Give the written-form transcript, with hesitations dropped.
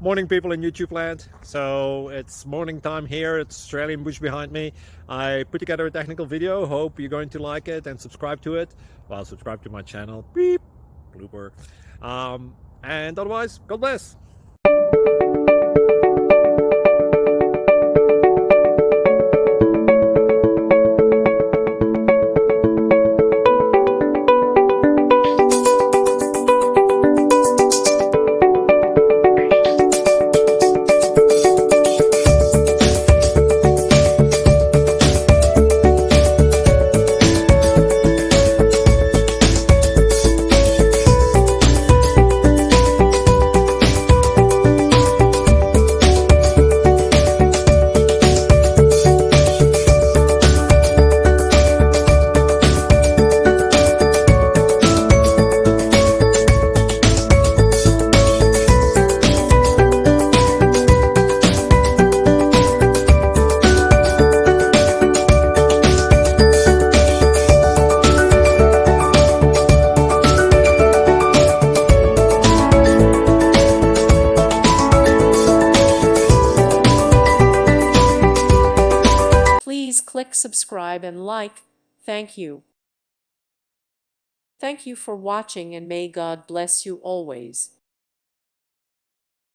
Morning, people in YouTube land. So it's morning time here. It's Australian bush behind me. I put together a technical video. Hope you're going to like it and subscribe to it. Well, subscribe to my channel. Beep. Blooper. And otherwise, God bless. Please click subscribe and like. Thank you. Thank you for watching, and may God bless you always.